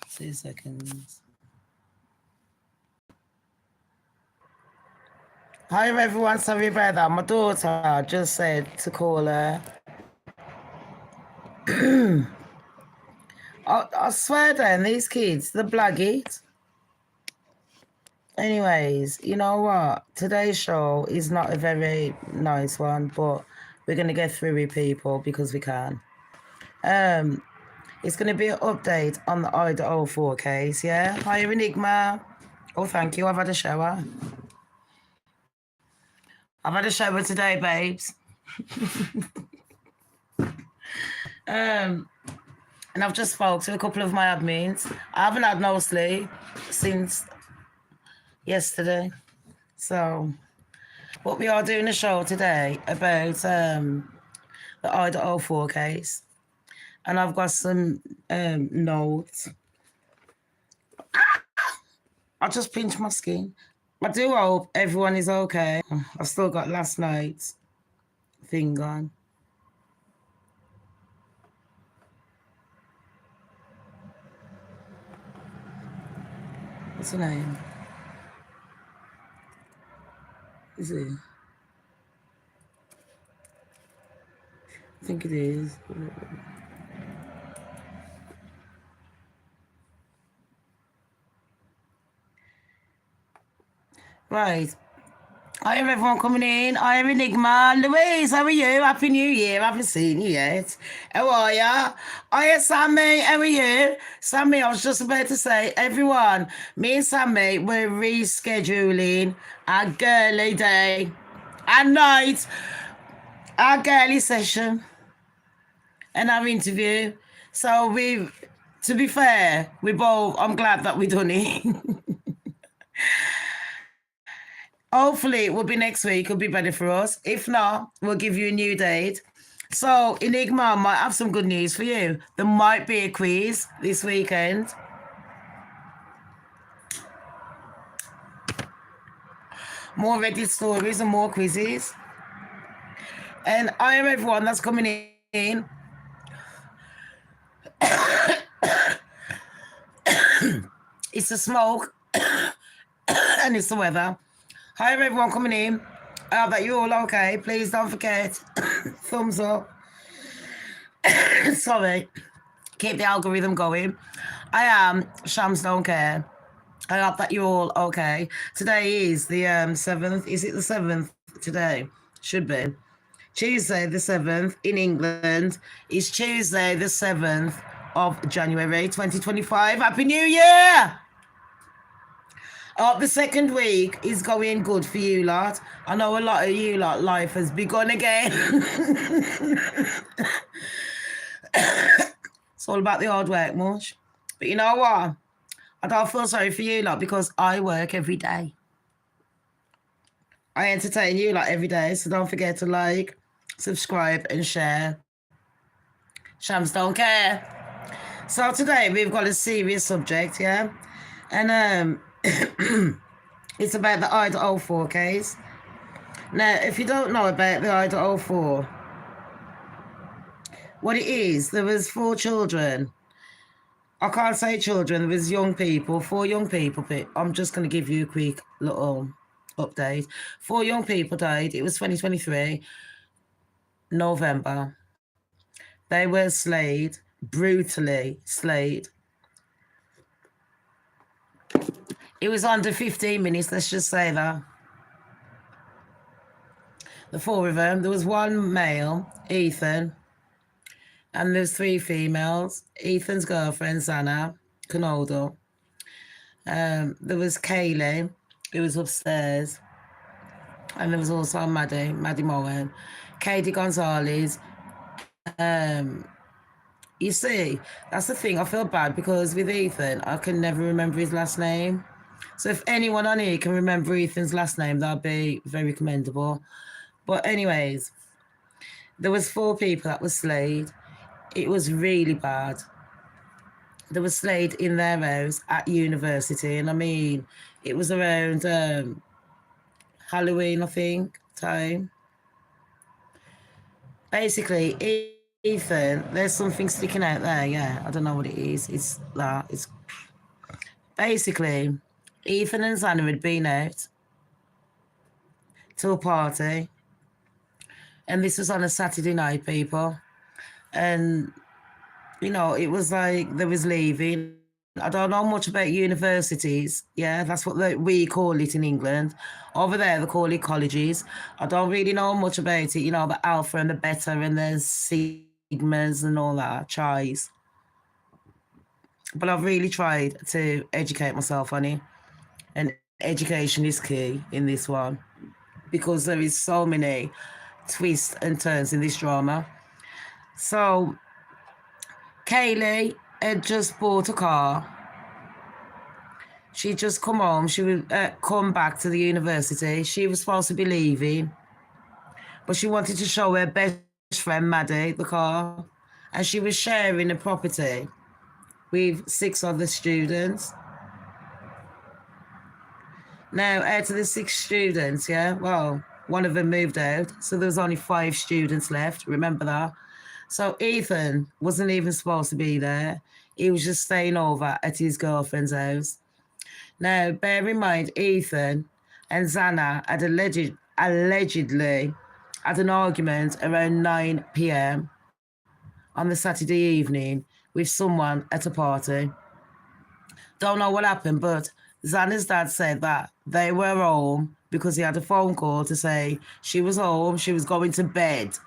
2 seconds. Hi everyone, sorry about that. My daughter just said to call her. I swear down, these kids, the blaggies. Anyways, you know what? Today's show is not a very nice one, but we're going to get through it, people, because we can. It's going to be an update on the Idaho 4 case, yeah? Hi, Enigma. Oh, thank you. I've had a shower. I've had a shower today, babes. And I've just spoke to a couple of my admins. I haven't had no sleep since yesterday. So, but we are doing a show today about the Idaho 4 case. And I've got some notes. I just pinched my skin. I do hope everyone is okay. I've still got last night's thing on. What's her name? Is it? I think it is. Right. Hi everyone coming in. Hi Enigma. Louise, how are you? Happy New Year. I haven't seen you yet. How are ya? Hiya Sammy, how are you? Sammy, I was just about to say, everyone, me and Sammy, we're rescheduling our girly day and night, our girly session and our interview. So to be fair, I'm glad that we done it. Hopefully it will be next week. It'll be better for us. If not, we'll give you a new date. So Enigma might have some good news for you. There might be a quiz this weekend. More Reddit stories and more quizzes. And I am everyone that's coming in. It's the smoke and it's the weather. Hi everyone coming in. I hope that you're all okay. Please don't forget, thumbs up. Sorry. Keep the algorithm going. I am Shams Don't Care. I hope that you're all okay. Today is the 7th. Is it the 7th today? Should be. Tuesday the 7th in England is Tuesday the 7th of January 2025. Happy New Year! The second week is going good for you lot. I know a lot of you lot life has begun again. It's all about the hard work, much. But you know what? I don't feel sorry for you lot because I work every day. I entertain you lot every day, so don't forget to like, subscribe and share. Shams don't care. So today we've got a serious subject, yeah? And it's about the Idaho 4 case. Now, if you don't know about the Idaho 4, what it is, there was 4 children. I can't say children, there was young people, 4 young people. I'm just going to give you a quick little update. 4 young people died. It was 2023, November. They were slayed, brutally slayed. It was under 15 minutes, let's just say that. The 4 of them, there was 1 male, Ethan, and there's 3 females. Ethan's girlfriend, Zana Canoldo. There was Kaylee, who was upstairs. And there was also Maddie Moran. Katie Gonzalez. You see, that's the thing. I feel bad because with Ethan, I can never remember his last name. So if anyone on here can remember Ethan's last name, that'd be very commendable. But anyways, there was 4 people that were slayed. It was really bad. They were slayed in their house at university. And I mean, it was around Halloween, I think, time. Basically, Ethan, there's something sticking out there, yeah. I don't know what it is. It's that. It's basically Ethan and Xana had been out to a party, and this was on a Saturday night, people. And you know, it was like they was leaving. I don't know much about universities. Yeah, that's what we call it in England. Over there, they call it colleges. I don't really know much about it, you know, the alpha and the beta and the sigmas and all that, chais. But I've really tried to educate myself on it. And education is key in this one because there is so many twists and turns in this drama. So Kaylee had just bought a car. She'd just come home. She would come back to the university. She was supposed to be leaving, but she wanted to show her best friend Maddie the car, and she was sharing a property with 6 other students. Now, out of the 6 students, yeah, well, one of them moved out, so there was only 5 students left. Remember that? So Ethan wasn't even supposed to be there. He was just staying over at his girlfriend's house. Now, bear in mind, Ethan and Xana had allegedly had an argument around 9 p.m. on the Saturday evening with someone at a party. Don't know what happened, but Xana's dad said that they were home because he had a phone call to say she was home, she was going to bed.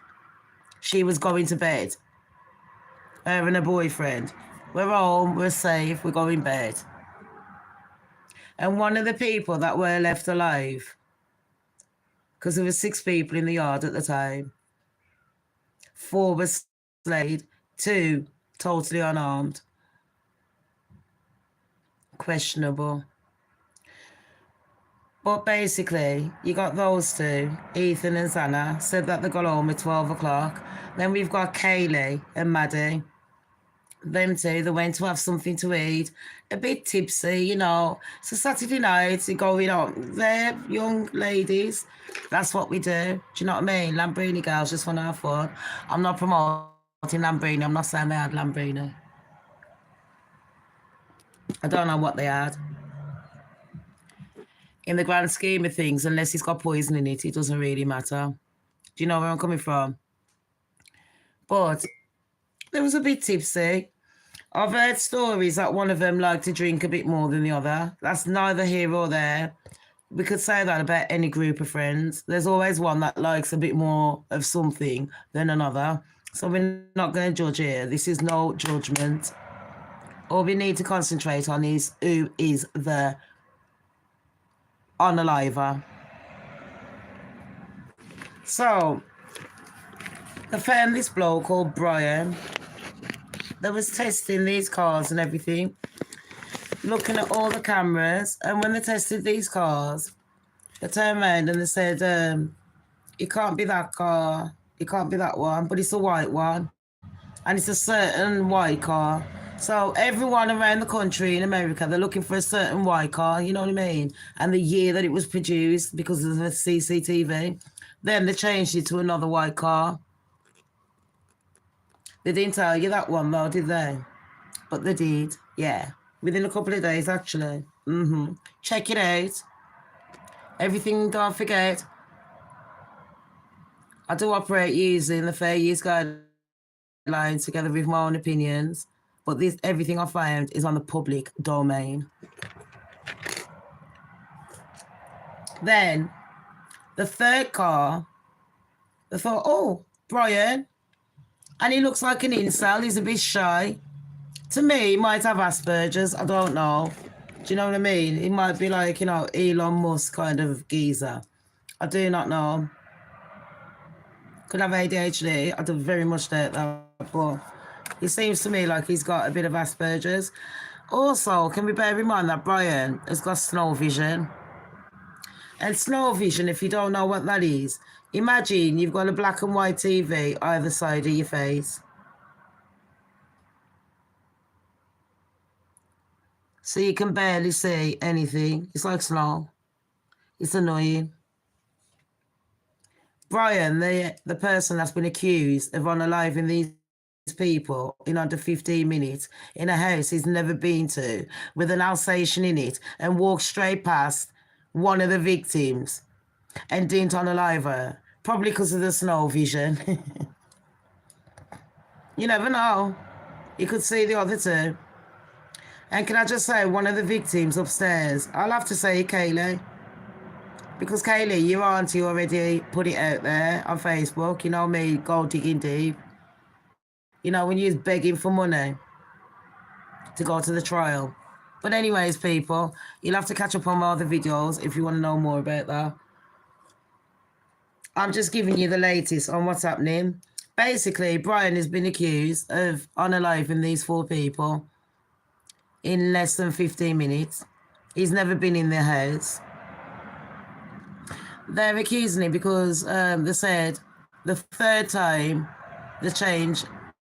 She was going to bed. Her and her boyfriend. We're home, we're safe, we're going to bed. And one of the people that were left alive, because there were 6 people in the yard at the time, 4 were slayed, 2 totally unarmed. Questionable. But basically, you got those 2, Ethan and Xana, said that they got home at 12 o'clock. Then we've got Kaylee and Maddie. Them 2, they went to have something to eat, a bit tipsy, you know. So Saturday night, you go, you know, they're young ladies. That's what we do. Do you know what I mean? Lamborghini girls just want to have fun. I'm not promoting Lamborghini. I'm not saying they had Lamborghini. I don't know what they had. In the grand scheme of things, unless it's got poison in it, it doesn't really matter. Do you know where I'm coming from? But they was a bit tipsy. I've heard stories that one of them liked to drink a bit more than the other. That's neither here or there. We could say that about any group of friends. There's always one that likes a bit more of something than another. So we're not going to judge here. This is no judgment. All we need to concentrate on is who is the unaliver. So they found this bloke called Brian. They was testing these cars and everything, looking at all the cameras. And when they tested these cars, they turned around and they said, it can't be that car, it can't be that one, but it's a white one. And it's a certain white car. So everyone around the country in America, they're looking for a certain white car, you know what I mean? And the year that it was produced because of the CCTV. Then they changed it to another white car. They didn't tell you that one though, did they? But they did, yeah. Within a couple of days, actually. Check it out. Everything, don't forget. I do operate using the fair use guidelines together with my own opinions. But everything I found is on the public domain. Then, the third car, they thought, oh, Brian. And he looks like an incel. He's a bit shy. To me, he might have Asperger's. I don't know. Do you know what I mean? He might be like, you know, Elon Musk kind of geezer. I do not know. Could have ADHD. I do very much doubt that. But it seems to me like he's got a bit of Asperger's. Also, can we bear in mind that Brian has got snow vision? And snow vision, if you don't know what that is, imagine you've got a black and white TV either side of your face. So you can barely see anything. It's like snow. It's annoying. Brian, the person that's been accused of unaliving these people in under 15 minutes in a house he's never been to with an Alsatian in it and walked straight past one of the victims and didn't unalive her, probably because of the snow vision. You never know. You could see the other two. And can I just say, one of the victims upstairs, I'll have to say Kaylee. Because Kaylee, your auntie already put it out there on Facebook. You know me, gold digging deep. You know, when you're begging for money to go to the trial. But anyways, people, you'll have to catch up on my other videos if you want to know more about that. I'm just giving you the latest on what's happening. Basically, Brian has been accused of unaliving these 4 people in less than 15 minutes. He's never been in their house. They're accusing him because they said the 3rd time they changed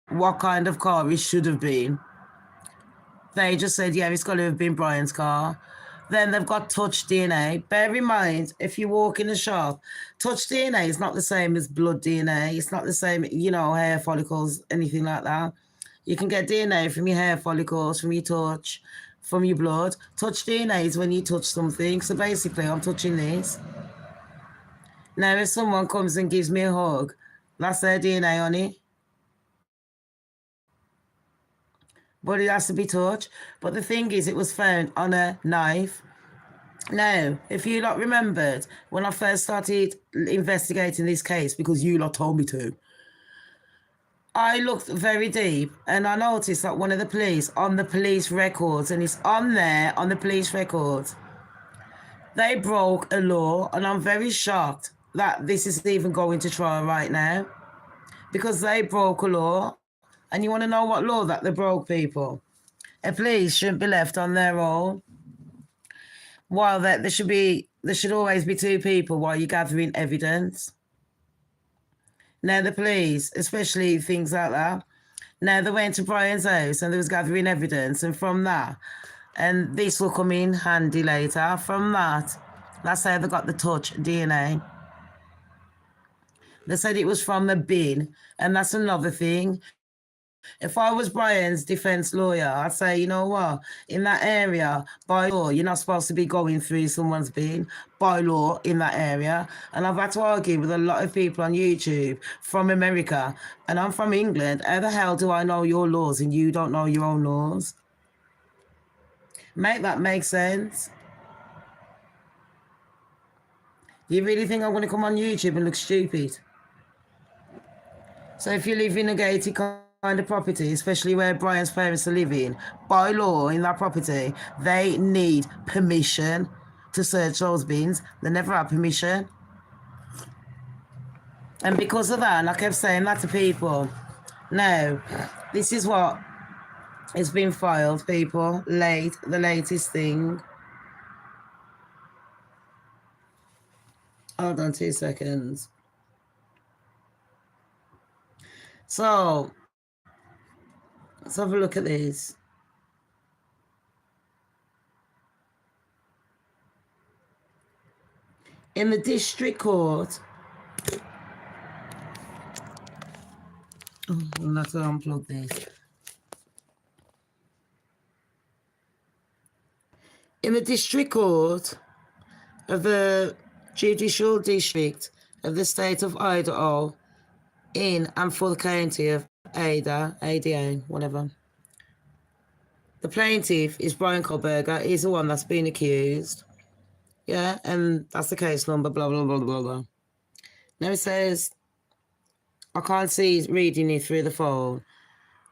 what kind of car it should have been. They just said, yeah, it's got to have been Brian's car. Then they've got touch DNA. Bear in mind, if you walk in a shop, touch DNA is not the same as blood DNA. It's not the same, you know, hair follicles, anything like that. You can get DNA from your hair follicles, from your touch, from your blood. Touch DNA is when you touch something. So basically, I'm touching this. Now, if someone comes and gives me a hug, that's their DNA on it. But it has to be touched. But the thing is, it was found on a knife. Now, if you lot remembered, when I first started investigating this case, because you lot told me to, I looked very deep and I noticed that one of the police, on the police records, and it's on there, on the police records, they broke a law, and I'm very shocked that this is even going to trial right now, because they broke a law. And you want to know what law that they broke, people? A police shouldn't be left on their own. While there should always be 2 people while you're gathering evidence. Now the police, especially things like that, now they went to Brian's house and they was gathering evidence, and from that, and this will come in handy later, from that, that's how they got the touch DNA. They said it was from the bin, and that's another thing. If I was Brian's defense lawyer, I'd say, you know what, in that area, by law, you're not supposed to be going through someone's bin, by law, in that area. And I've had to argue with a lot of people on YouTube from America, and I'm from England. How the hell do I know your laws and you don't know your own laws? Make that make sense? You really think I'm going to come on YouTube and look stupid? So if you live in a gated kind of property, especially where Brian's parents are living, by law in that property, they need permission to search those bins. They never had permission. And because of that, and I kept saying that to people, now, this is what has been filed, people, the latest thing. Hold on 2 seconds. So, let's have a look at this. In the district court, I'll have to unplug this. In the district court of the judicial district of the state of Idaho, in and for the county of Ada, whatever. The plaintiff is Brian Kohlberger. He's the one that's been accused. Yeah, and that's the case number, blah, blah, blah, blah, blah. Now it says, I can't see reading it through the phone,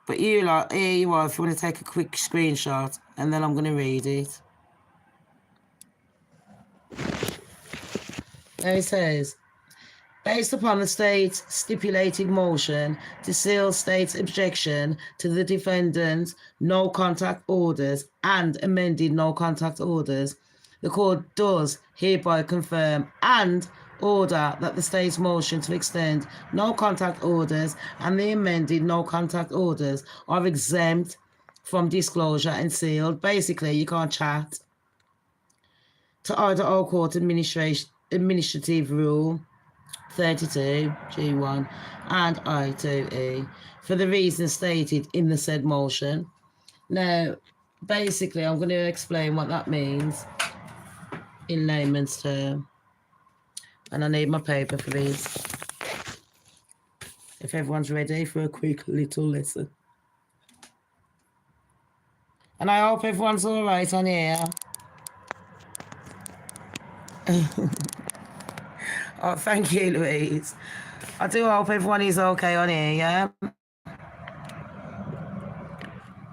but you lot, here you are, if you want to take a quick screenshot, and then I'm going to read it. Now it says, based upon the state's stipulated motion to seal state's objection to the defendant's no contact orders and amended no contact orders, the court does hereby confirm and order that the state's motion to extend no contact orders and the amended no contact orders are exempt from disclosure and sealed. Basically, you can't chat. To Idaho Court Administrative Rule 32, G1, and I2E for the reasons stated in the said motion. Now, basically, I'm going to explain what that means in layman's term. And I need my paper for these. If everyone's ready for a quick little lesson. And I hope everyone's all right on here. Oh, thank you, Louise. I do hope everyone is okay on here, yeah?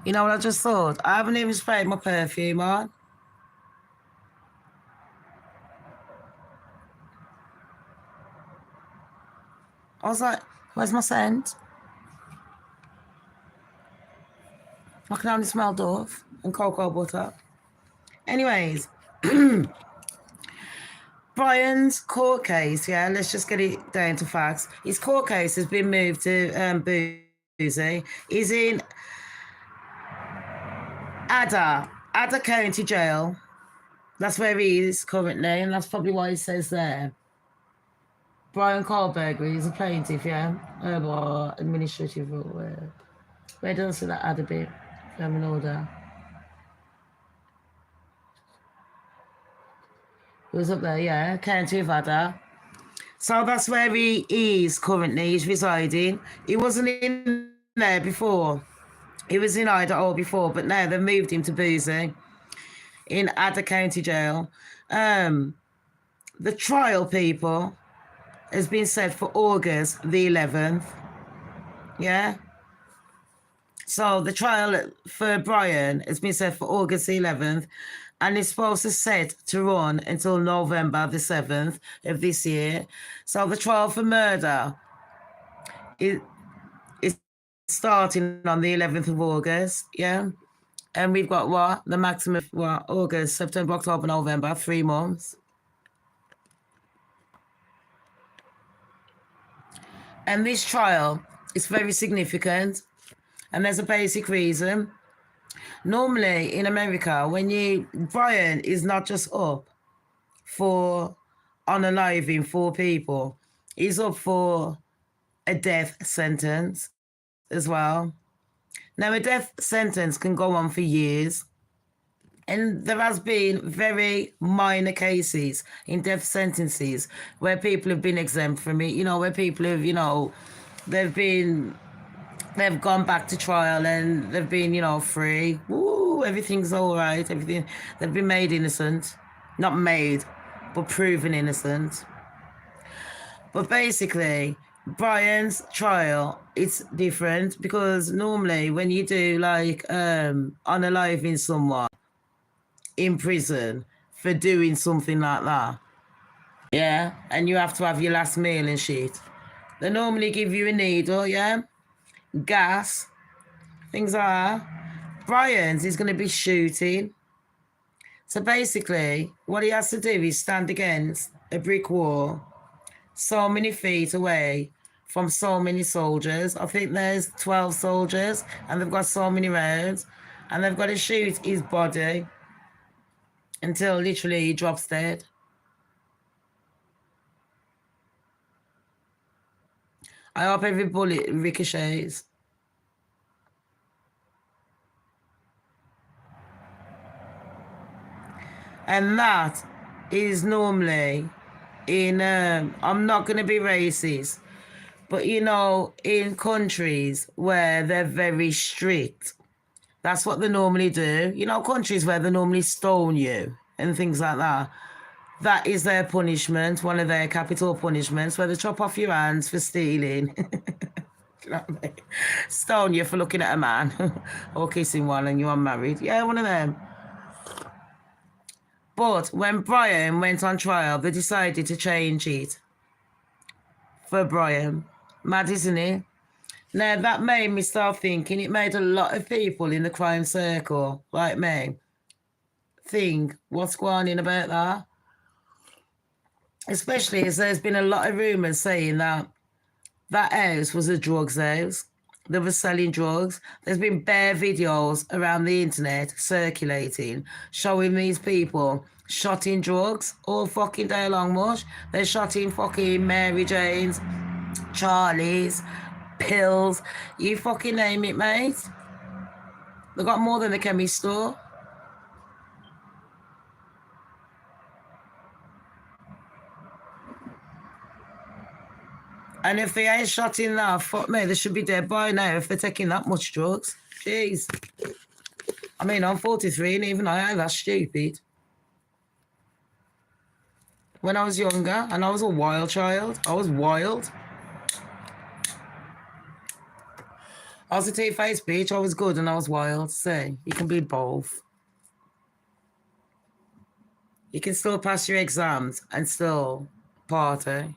You know what I just thought? I haven't even sprayed my perfume on. I was like, where's my scent? I can only smell Dove and cocoa butter. Anyways, Brian's court case, yeah, let's just get it down to facts. His court case has been moved to Boozy. He's in Ada County Jail. That's where he is currently, and that's probably why it says there. Brian Kohlberger, he's a plaintiff, yeah? Administrative rule. Where does that add a bit? From an order. It was up there, yeah, County of Ada. So that's where he is currently, he's residing. He wasn't in there before. He was in Idaho before, but now they've moved him to Boozy in Ada County Jail. The trial, people, has been set for August the 11th. Yeah? So the trial for Brian has been set for August the 11th, and it's supposed to set to run until November the 7th of this year. So the trial for murder is starting on the 11th of August, yeah? And we've got what? The maximum, what? August, September, October, November, 3 months. And this trial is very significant, and there's a basic reason. Normally in America, Brian is not just up for unaliving 4 people, he's up for a death sentence as well. Now, a death sentence can go on for years, and there has been very minor cases in death sentences where people have been exempt from it, where people have, they've gone back to trial and they've been, free. Woo, everything's all right. They've been made innocent. Not made, but proven innocent. But basically, Brian's trial, it's different because normally when you do unaliving someone in prison for doing something like that, yeah, and you have to have your last meal and shit, they normally give you a needle, yeah, gas, things like that. Brian's is going to be shooting. So basically, what he has to do is stand against a brick wall so many feet away from so many soldiers. I think there's 12 soldiers, and they've got so many rounds, and they've got to shoot his body until literally he drops dead. I hope every bullet ricochets. And that is normally in, I'm not going to be racist, but in countries where they're very strict, that's what they normally do. Countries where they normally stone you and things like that. That is their punishment, one of their capital punishments, where they chop off your hands for stealing. You know what I mean? Stone you for looking at a man or kissing one and you're unmarried. Yeah, one of them. But when Brian went on trial, they decided to change it for Brian. Mad, isn't it? Now, that made me start thinking, it made a lot of people in the crime circle, like me, think, what's going on about that? Especially as there's been a lot of rumours saying that house was a drugs house. They were selling drugs. There's been bare videos around the internet circulating, showing these people shot in drugs all fucking day long, mush. They're shot in fucking Mary Jane's, Charlie's, pills. You fucking name it, mate. They got more than the chemist store. And if they ain't shot in that, fuck me, they should be dead by now if they're taking that much drugs. Jeez. I mean, I'm 43 and even I ain't that stupid. When I was younger and I was a wild child, I was wild. I was a two-faced bitch, I was good and I was wild. So, you can be both. You can still pass your exams and still party.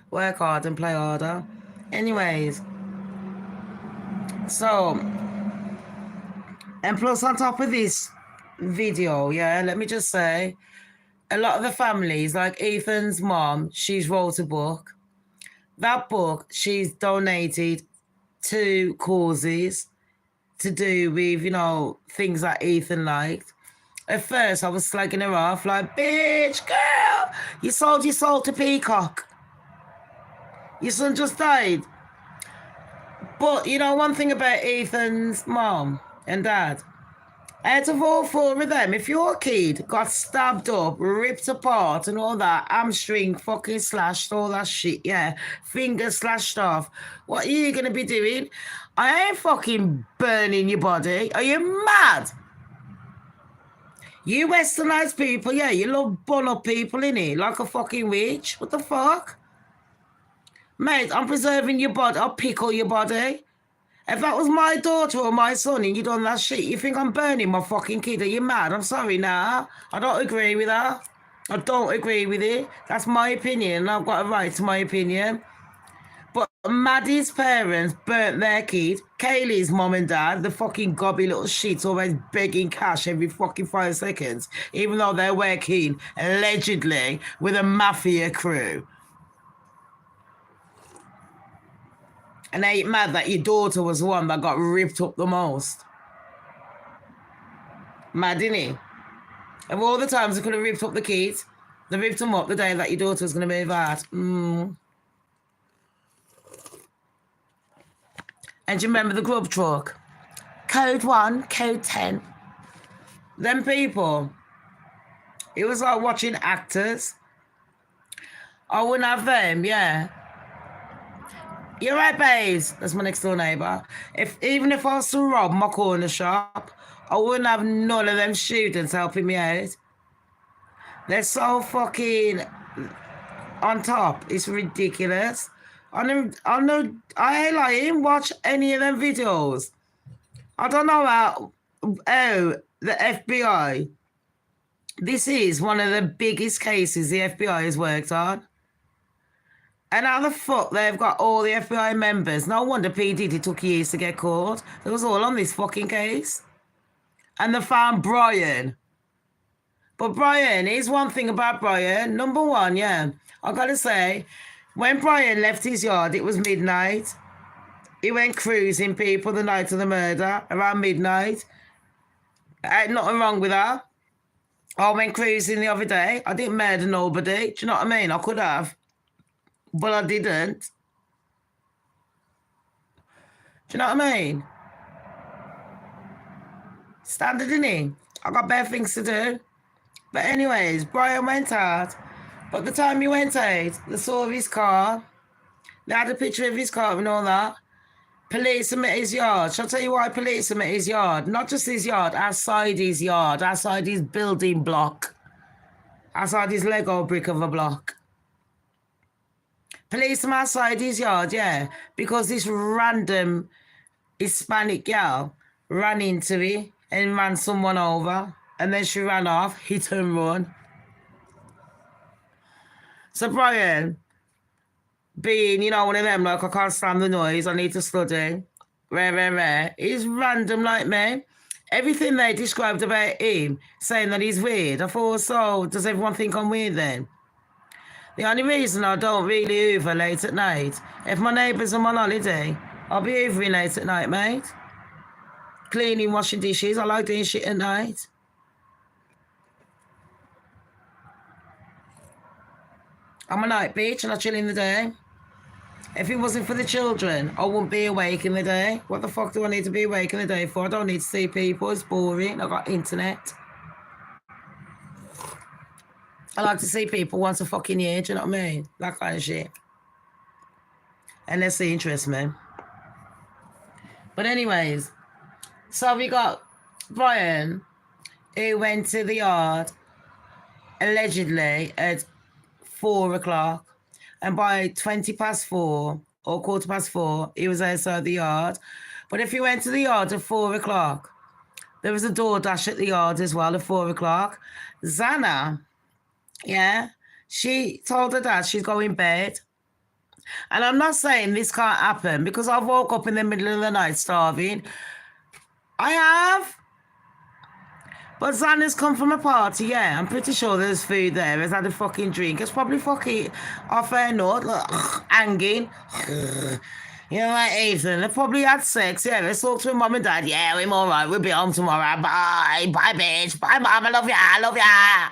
Work hard and play harder. Anyways. So, and plus on top of this video, yeah, let me just say, a lot of the families, like Ethan's mom, she's wrote a book. That book, she's donated to causes to do with, you know, things that Ethan liked. At first, I was slagging her off, like, bitch, girl, you sold your soul to Peacock. Your son just died. But, you know, one thing about Ethan's mom and dad, out of all four of them, if your kid got stabbed up, ripped apart and all that, hamstring fucking slashed, all that shit, yeah, finger slashed off, what are you going to be doing? I ain't fucking burning your body. Are you mad? You westernized people, yeah, you love bun up people, innit? Like a fucking witch. What the fuck? Mate, I'm preserving your body. I'll pickle your body. If that was my daughter or my son and you done that shit, you think I'm burning my fucking kid? Are you mad? I'm sorry, nah. I don't agree with that. I don't agree with it. That's my opinion. I've got a right to my opinion. But Maddie's parents burnt their kid. Kaylee's mom and dad, the fucking gobby little shits, always begging cash every fucking 5 seconds, even though they're working allegedly with a mafia crew. And they ain't mad that your daughter was the one that got ripped up the most. Mad, innit? Of all the times they could have ripped up the kids, they ripped them up the day that your daughter was going to move out. And do you remember the grub truck? Code 1, code 10. Them people, it was like watching actors. I wouldn't have them, yeah. You're right, babes. That's my next door neighbour. Even if I was to rob my corner shop, I wouldn't have none of them students helping me out. They're so fucking on top. It's ridiculous. I ain't lying. Watch any of them videos. I don't know how. Oh, the FBI. This is one of the biggest cases the FBI has worked on. And how the fuck they've got all the FBI members? No wonder P. Diddy took years to get caught. It was all on this fucking case. And they found Brian. But Brian, here's one thing about Brian. Number one, yeah, I gotta say, when Brian left his yard, it was midnight. He went cruising people the night of the murder, around midnight. Ain't nothing wrong with that. I went cruising the other day. I didn't murder nobody. Do you know what I mean? I could have. But I didn't. Do you know what I mean? Standard, innit? I got better things to do. But anyways, Brian went out. But the time he went out, they saw his car. They had a picture of his car and all that. Police him at his yard. Shall I tell you why police him at his yard? Not just his yard, outside his yard, outside his building block. Outside his Lego brick of a block. Police him outside his yard, yeah, because this random Hispanic gal ran into it and ran someone over, and then she ran off, hit and run. So Brian, being, you know, one of them, like, I can't stand the noise, I need to study, rare, he's random like me. Everything they described about him, saying that he's weird, I thought, so does everyone think I'm weird then? The only reason I don't really hoover late at night, if my neighbours are on holiday, I'll be hoovering late at night, mate. Cleaning, washing dishes, I like doing shit at night. I'm a night bitch and I chill in the day. If it wasn't for the children, I wouldn't be awake in the day. What the fuck do I need to be awake in the day for? I don't need to see people. It's boring. I got internet. I like to see people once a fucking year. Do you know what I mean? That kind of shit. Unless they interest me. But anyways, so we got Brian, who went to the yard allegedly at 4 o'clock. And by 20 past 4 or quarter past 4, he was outside the yard. But if he went to the yard at 4 o'clock, there was a DoorDash at the yard as well at 4 o'clock. Zana, yeah, she told her dad she's going to bed. And I'm not saying this can't happen because I woke up in the middle of the night starving. I have. But Xana's come from a party, yeah. I'm pretty sure there's food there. Has had a fucking drink. It's probably fucking off her nut, like, hanging. You know, like Ethan, they probably had sex, yeah. Let's talk to her mum and dad. Yeah, we're all right. We'll be home tomorrow. Bye. Bye, bitch. Bye, mum. I love ya. I love ya.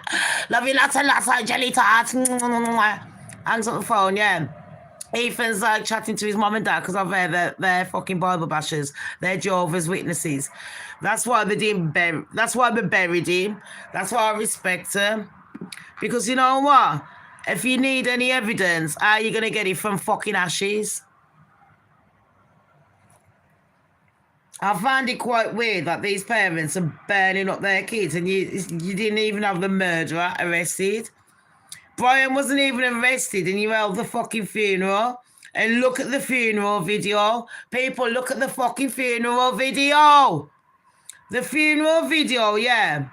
Love you lots and lots of jelly tarts. Hangs up the phone, yeah. Ethan's like chatting to his mum and dad because I've heard they're fucking Bible bashers. They're Jehovah's Witnesses. That's why they didn't bury. That's why they buried him. That's why I respect him. Because you know what? If you need any evidence, how are you gonna get it from fucking ashes? I find it quite weird that these parents are burning up their kids and you didn't even have the murderer arrested. Brian wasn't even arrested and you held the fucking funeral. And look at the funeral video. People, look at the fucking funeral video. The funeral video, yeah.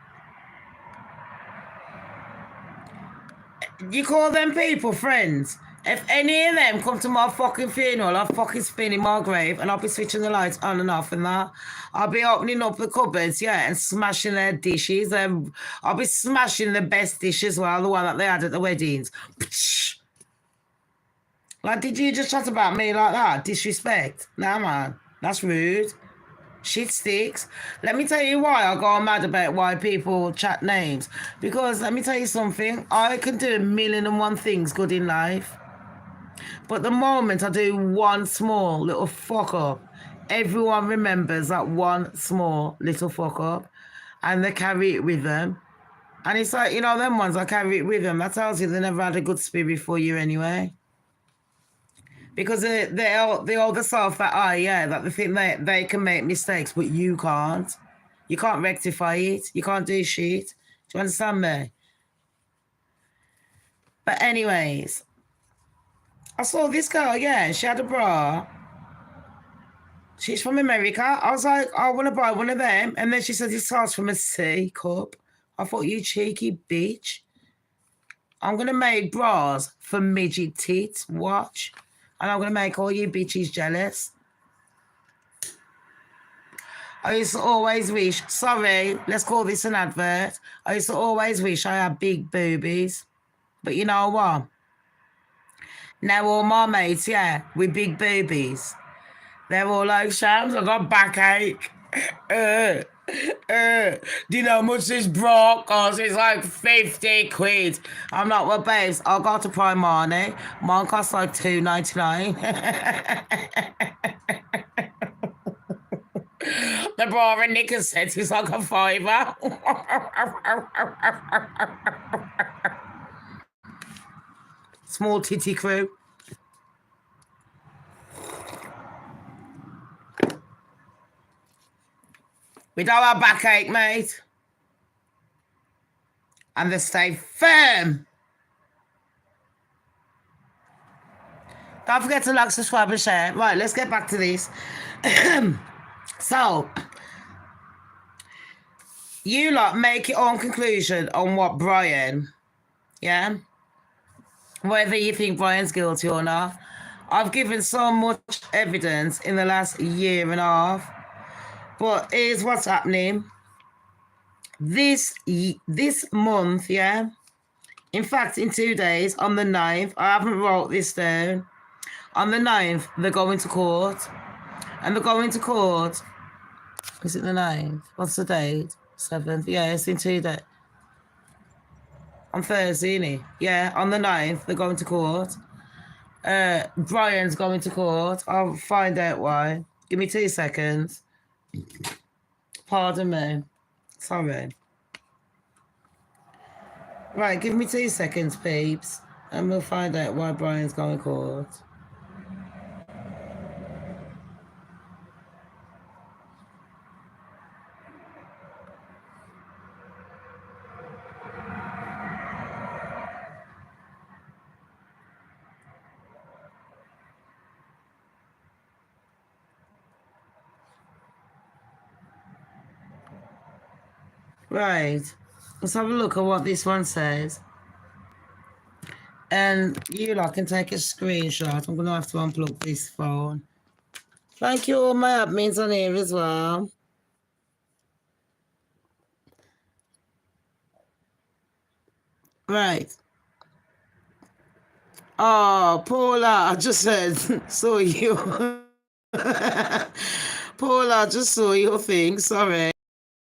You call them people friends? If any of them come to my fucking funeral, I'll fucking spin in my grave and I'll be switching the lights on and off and that. I'll be opening up the cupboards, yeah, and smashing their dishes. I'll be smashing the best dish as well, the one that they had at the weddings. Like, did you just chat about me like that? Disrespect? Nah, man. That's rude. Shit sticks. Let me tell you why I go mad about why people chat names. Because let me tell you something. I can do 1,000,001 things good in life. But the moment I do one small little fuck up, everyone remembers that one small little fuck up and they carry it with them. And it's like, you know, them ones, I carry it with them. That tells you they never had a good spirit for you anyway. Because they're all the self that that they think they can make mistakes, but you can't. You can't rectify it. You can't do shit. Do you understand me? But anyways, I saw this girl, yeah, she had a bra. She's from America. I was like, I want to buy one of them. And then she said, this starts from a C cup. I thought, you cheeky bitch. I'm going to make bras for midget tits. Watch. And I'm going to make all you bitches jealous. I used to always wish, sorry, let's call this an advert. I used to always wish I had big boobies. But you know what? Now all my mates, yeah, with big boobies, they're all like, Shams, I got backache. Do you know how much this bra costs? It's like 50 quid. I'm like, well, babes, I'll go to Primani. Mine costs like $2.99. The bra and knickers set is like a £5. Small titty crew. We don't have backache, mate. And they stay firm. Don't forget to like, subscribe, and share. Right, let's get back to this. So, you lot make your own conclusion on what Brian, yeah? Whether you think Brian's guilty or not. I've given so much evidence in the last year and a half. But here's what's happening. This month, yeah? In fact, in 2 days, on the 9th, I haven't wrote this down. On the 9th, they're going to court. And they're going to court. Is it the 9th? What's the date? 7th? Yeah, it's in 2 days. On Thursday, innit? Yeah, on the 9th, they're going to court. Brian's going to court. I'll find out why. Give me 2 seconds. Pardon me. Sorry. Right, give me 2 seconds, peeps. And we'll find out why Brian's going to court. Right. Let's have a look at what this one says. And you lot can take a screenshot. I'm going to have to unplug this phone. Thank you, all my admins on here as well. Right. Oh, Paula, I just said, saw you. Paula, I just saw your thing. Sorry.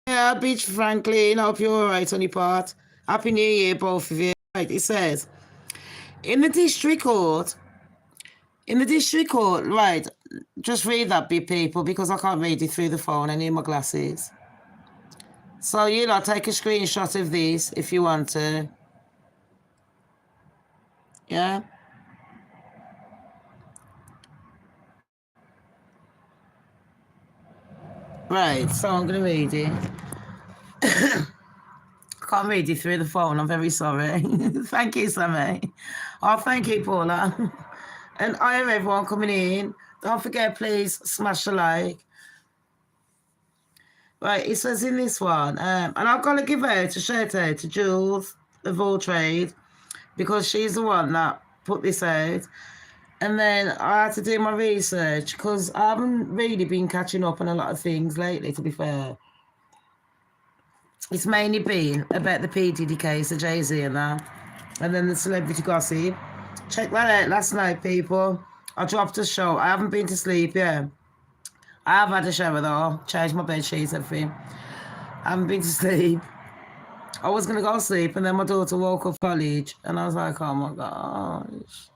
Yeah, Beach Franklin. Hope you're all right on your part. Happy New Year, both of you. Right, it says, in the district court, right, just read that bit, people, because I can't read it through the phone. I need my glasses. So you lot take a screenshot of this if you want to. Yeah? Right, so I'm going to read it. I can't read it through the phone. I'm very sorry. Thank you, Sammy. Oh, thank you, Paula. And I have everyone coming in. Don't forget, please, smash the like. Right, it says in this one, and I've got to give out a shout out to Jules of All Trade, because she's the one that put this out. And then I had to do my research, because I haven't really been catching up on a lot of things lately, to be fair. It's mainly been about the P. Diddy case, the Jay-Z and that, and then the celebrity gossip. Check that out last night, people. I dropped a show. I haven't been to sleep yet. I have had a shower though, changed my bed sheets, everything. I haven't been to sleep. I was going to go to sleep, and then my daughter woke up college, and I was like, oh my gosh.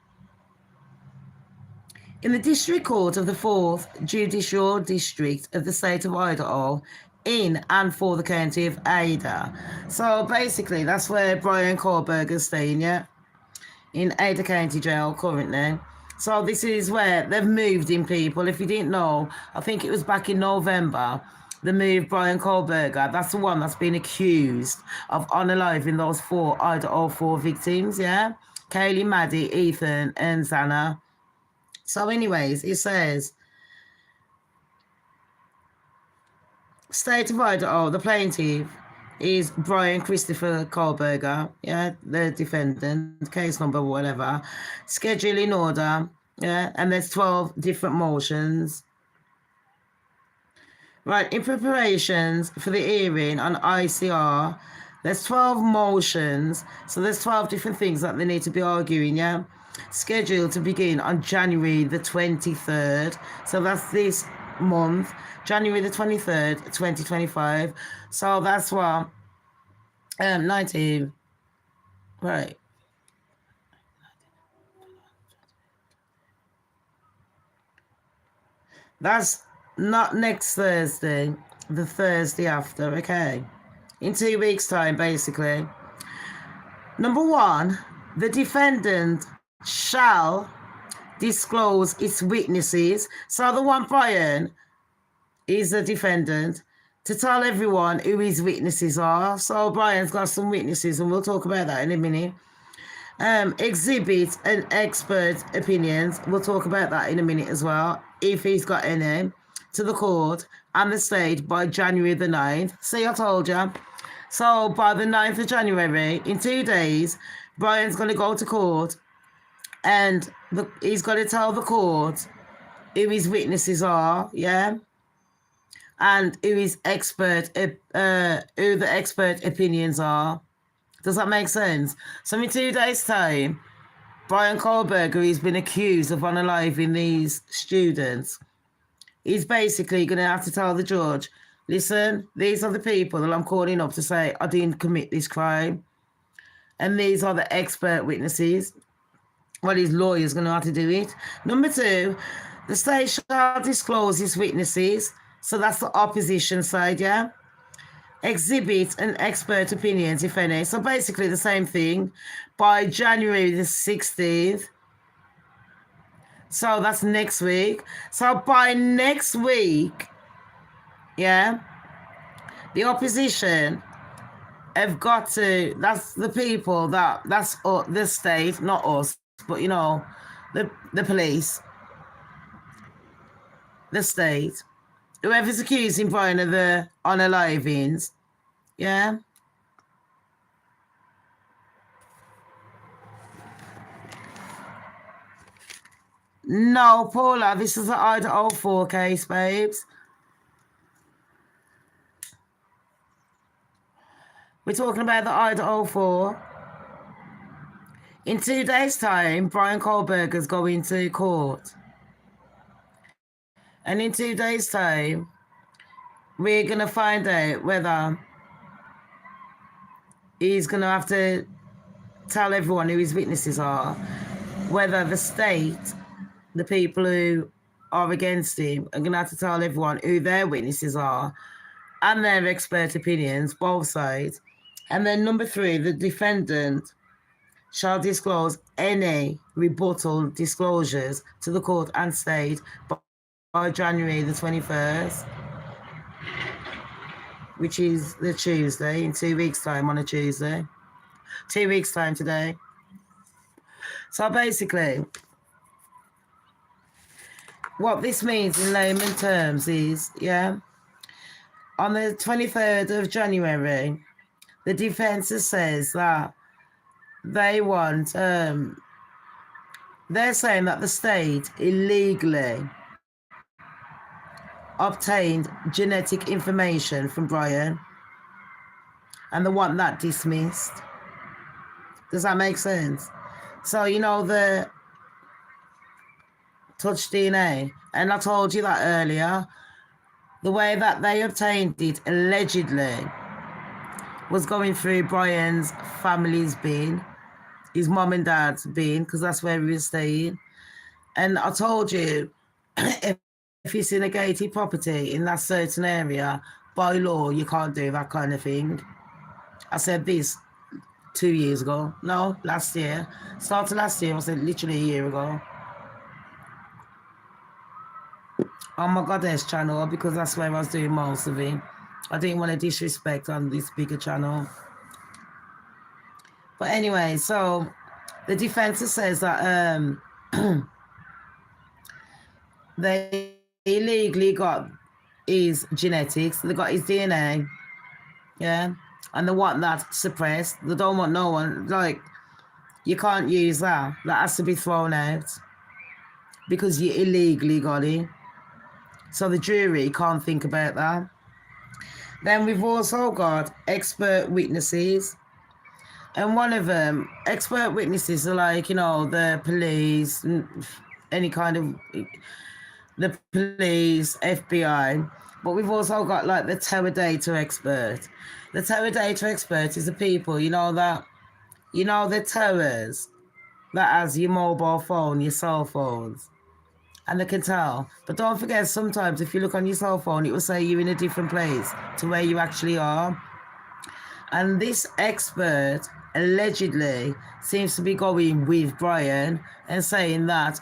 In the District Court of the 4th Judicial District of the state of Idaho, in and for the county of Ada. So basically, that's where Brian Kohlberger's staying, yeah? In Ada County Jail currently. So this is where they've moved in, people. If you didn't know, I think it was back in November, they moved Brian Kohlberger. That's the one that's been accused of unaliving those 4 Idaho 4 victims, yeah? Kaylee, Maddie, Ethan, and Zana. So anyways, it says, state of Idaho, the plaintiff is Brian Christopher Kohlberger, yeah, the defendant, case number, whatever, schedule in order, yeah, and there's 12 different motions. Right, in preparations for the hearing on ICR, there's 12 motions, so there's 12 different things that they need to be arguing, yeah? Scheduled to begin on January the 23rd, so that's this month, January the 23rd, 2025. So that's what 19, right. That's not next Thursday, the Thursday after, okay? In 2 weeks' time, basically. Number 1, the defendant shall disclose its witnesses. So the one Brian is the defendant, to tell everyone who his witnesses are. So Brian's got some witnesses, and we'll talk about that in a minute. Exhibit and expert opinions. We'll talk about that in a minute as well, if he's got any, to the court and the state by January the 9th. See, I told you. So by the 9th of January, in 2 days, Brian's going to go to court, and he's got to tell the court who his witnesses are, yeah? And who the expert opinions are. Does that make sense? So in 2 days' time, Brian Kohlberger, he's been accused of unaliving these students. He's basically going to have to tell the judge, listen, these are the people that I'm calling up to say I didn't commit this crime. And these are the expert witnesses. Well, his lawyer's going to have to do it. Number 2, the state shall disclose its witnesses. So that's the opposition side, yeah? Exhibit and expert opinions, if any. So basically the same thing by January the 16th. So that's next week. So by next week, yeah, the opposition have got to, that's the people that's the state, not us, but you know, the police, the state, whoever's accusing Brian of the unalivings, yeah. No, Paula, this is the Idaho 4 case, babes. We're talking about the Idaho 4. In 2 days' time, Brian Kohlberger's going to court. And in 2 days' time, we're going to find out whether he's going to have to tell everyone who his witnesses are, whether the state, the people who are against him, are going to have to tell everyone who their witnesses are and their expert opinions, both sides. And then number 3, the defendant shall disclose any rebuttal disclosures to the court and state by January the 21st, which is the Tuesday, in 2 weeks' time on a Tuesday. 2 weeks' time today. So basically, what this means in layman terms is, yeah, on the 23rd of January, the defense says that they want, they're saying that the state illegally obtained genetic information from Brian and they want that dismissed. Does that make sense? So, you know, the touch DNA, and I told you that earlier, the way that they obtained it allegedly was going through Brian's family's bin, his mom and dad's bin, because that's where he was staying. And I told you, if it's in a gated property in that certain area, by law, you can't do that kind of thing. I said this 2 years ago. No, last year. Started last year, I said literally a year ago. On my goddess channel, because that's where I was doing most of it. I didn't want to disrespect on this bigger channel. But anyway, so the defense says that they illegally got his genetics, they got his DNA, yeah, and they want that suppressed. They don't want no one, like, you can't use that. That has to be thrown out because you illegally got it. So the jury can't think about that. Then we've also got expert witnesses. And one of them, expert witnesses are like, you know, the police, any kind of, the police, FBI. But we've also got like the tower data expert. The tower data expert is the people, you know, that, you know, the towers that has your mobile phone, your cell phones. And they can tell. But don't forget, sometimes if you look on your cell phone, it will say you're in a different place to where you actually are. And this expert allegedly seems to be going with Brian and saying that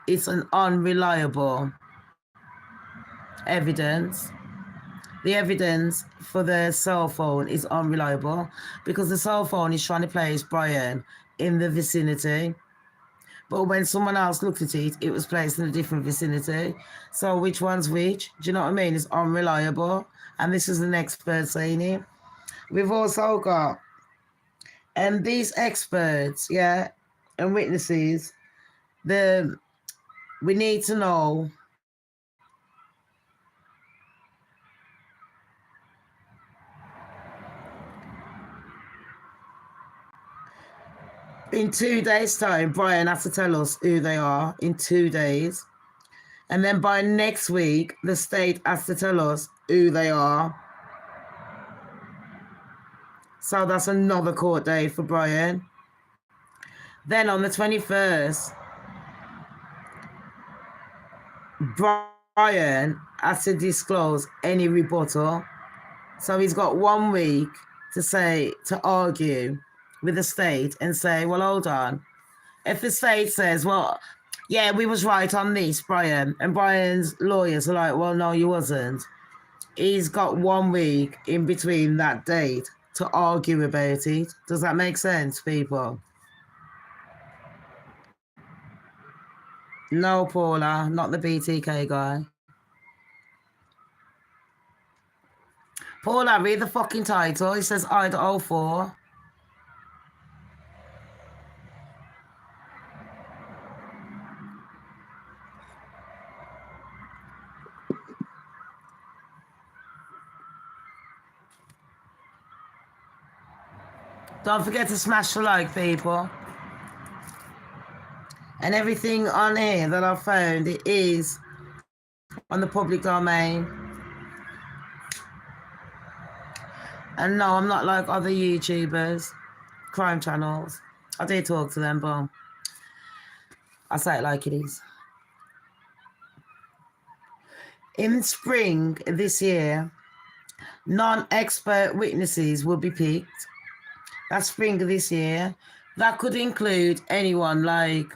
it's an unreliable evidence. The evidence for the cell phone is unreliable because the cell phone is trying to place Brian in the vicinity. But when someone else looked at it, it was placed in a different vicinity. So which one's which? Do you know what I mean? It's unreliable. And this is an expert saying it. We've also got, and these experts, yeah, and witnesses, we need to know in 2 days' time, Brian has to tell us who they are in 2 days. And then by next week, the state has to tell us who they are. So that's another court date for Brian. Then on the 21st, Brian has to disclose any rebuttal. So he's got 1 week to argue with the state and say, well, hold on. If the state says, well, yeah, we was right on this, Brian, and Brian's lawyers are like, well, no, you wasn't. He's got 1 week in between that date to argue about it. Does that make sense, people? No, Paula, not the BTK guy. Paula, read the fucking title. It says Idaho 4. Don't forget to smash the like, people. And everything on here that I found, it is on the public domain. And no, I'm not like other YouTubers, crime channels. I do talk to them, but I say it like it is. In spring this year, non-expert witnesses will be picked. That's spring this year. That could include anyone, like,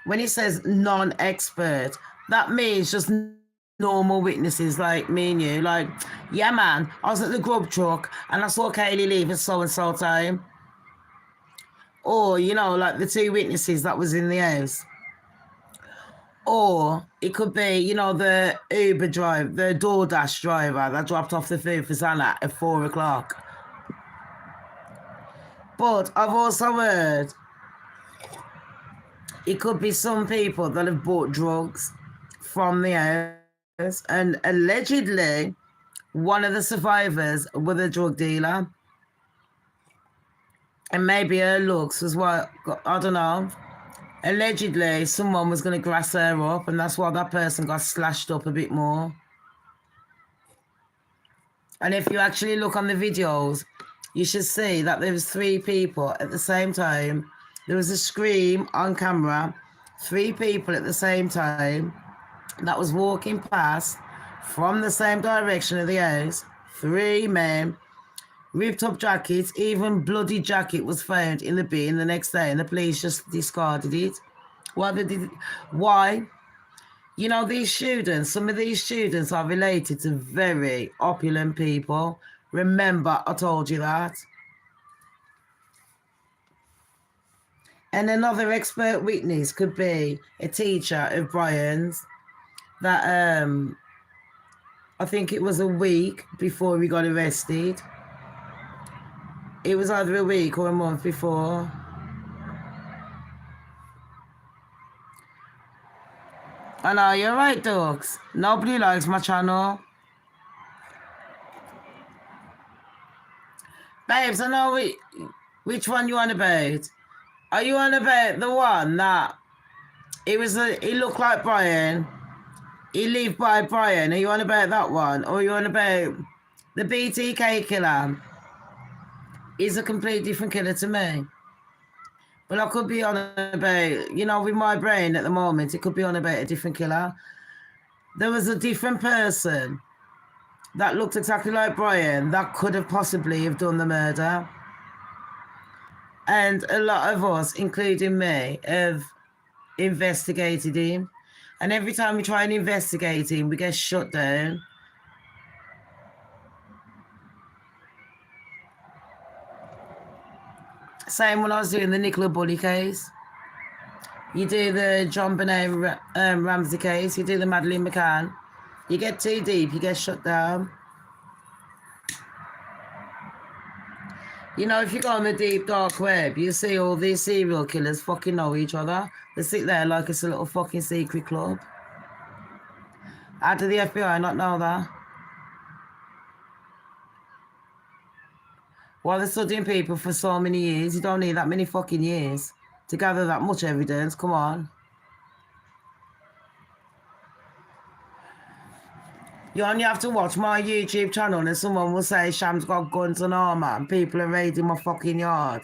when it says non-expert, that means just normal witnesses like me and you. Like, yeah, man, I was at the grub truck and I saw Kaylee leave at so-and-so time. Or, you know, like the 2 witnesses that was in the house. Or it could be, you know, the Uber driver, the DoorDash driver that dropped off the food for Zana at 4 o'clock. But I've also heard it could be some people that have bought drugs from the house, and allegedly one of the survivors was a drug dealer. And maybe her looks was what, I don't know. Allegedly, someone was going to grass her up, and that's why that person got slashed up a bit more. And if you actually look on the videos, you should see that there was 3 people at the same time. There was a scream on camera, 3 people at the same time that was walking past from the same direction of the house. 3 men, ripped up jackets, even bloody jacket was found in the bin the next day, and the police just discarded it. Why? You know, these students, some of these students are related to very opulent people. Remember, I told you that. And another expert witness could be a teacher of Brian's that I think it was a week before we got arrested. It was either a week or a month before. I know, you're right, dogs. Nobody likes my channel. Babes, I know which one you on about. Are you on about the one that he looked like Brian? He lived by Brian. Are you on about that one? Or are you on about the BTK killer? He's a completely different killer to me. But I could be on about, you know, with my brain at the moment, it could be on about a different killer. There was a different person that looked exactly like Brian that could have possibly have done the murder. And a lot of us, including me, have investigated him. And every time we try and investigate him, we get shut down. Same when I was doing the Nicola Bully case. You do the John Benet Ramsey case, you do the Madeleine McCann. You get too deep, you get shut down. You know, if you go on the deep dark web, you see all these serial killers fucking know each other. They sit there like it's a little fucking secret club. How did the FBI not know that? While they're studying people for so many years, you don't need that many fucking years to gather that much evidence. Come on. You only have to watch my YouTube channel and someone will say Sham's got guns and armour and people are raiding my fucking yard.